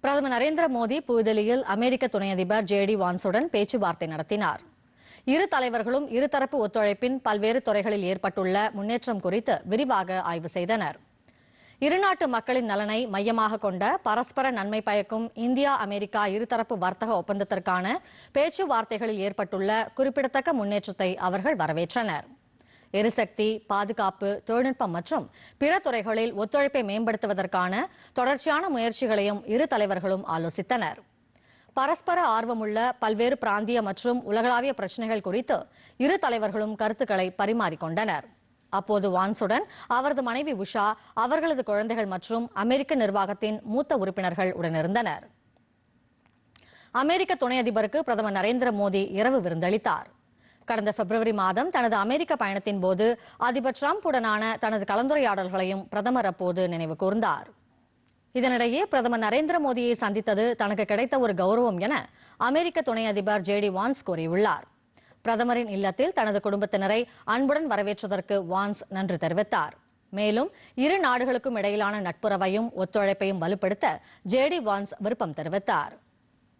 பிரதமர் நரேந்திர மோடி புதுதில்லியில் அமெரிக்க துணை அதிபர் ஜே.டி. வான்ஸுடன் பேச்சுவார்த்தை நடத்தினார். இரு தலைவர்களும் இருதரப்பு ஒத்துழைப்பின் பல்வேறு துறைகளில் ஏற்பட்டுள்ள முன்னேற்றம் குறித்து விரிவாக ஆய்வு செய்தனர். இருநாட்டு மக்களின் நலனை மையமாக கொண்ட பரஸ்பர நன்மை பயக்கும் இந்தியா அமெரிக்கா இருதரப்பு வர்த்தக ஒப்பந்தத்திற்கான பேச்சுவார்த்தைகளில் ஏற்பட்டுள்ள குறிப்பிடத்தக்க முன்னேற்றத்தை அவர்கள் வரவேற்றனர். எரிசக்தி, பாதுகாப்பு, தொழில்நுட்பம் மற்றும் பிற துறைகளில் ஒத்துழைப்பை மேம்படுத்துவதற்கான தொடர்ச்சியான முயற்சிகளையும் இரு தலைவர்களும் ஆலோசித்தனர். பரஸ்பர ஆர்வமுள்ள பல்வேறு பிராந்திய மற்றும் உலகளாவிய பிரச்சினைகள் குறித்து இரு தலைவர்களும் கருத்துக்களை பரிமாறிக்கொண்டனர். அப்போது வான்ஸுடன் அவரது மனைவி உஷா, அவர்களது குழந்தைகள் மற்றும் அமெரிக்க நிர்வாகத்தின் மூத்த உறுப்பினர்கள் உடனிருந்தனர். அமெரிக்க துணை அதிபருக்கு பிரதமர் நரேந்திர மோடி இரவு விருந்தளித்தார். கடந்த பிப்ரவரி மாதம் தனது அமெரிக்க பயணத்தின் போது அதிபர் டிரம்ப் உடனான தனது கலந்துரையாடல்களையும் பிரதமர் அப்போது நினைவு கூர்ந்தார். இதனிடையே பிரதமர் நரேந்திர மோடியை சந்தித்தது தனக்கு கிடைத்த ஒரு கௌரவம் என அமெரிக்க துணை அதிபர் ஜே.டி. வான்ஸ் கூறியுள்ளார். பிரதமரின் இல்லத்தில் தனது குடும்பத்தினரை அன்புடன் வரவேற்றதற்கு வான்ஸ் நன்றி தெரிவித்தார். மேலும் இரு நாடுகளுக்கும் இடையிலான நட்புறவையும் ஒத்துழைப்பையும் வலுப்படுத்த ஜே.டி. வான்ஸ் விருப்பம் தெரிவித்தார்.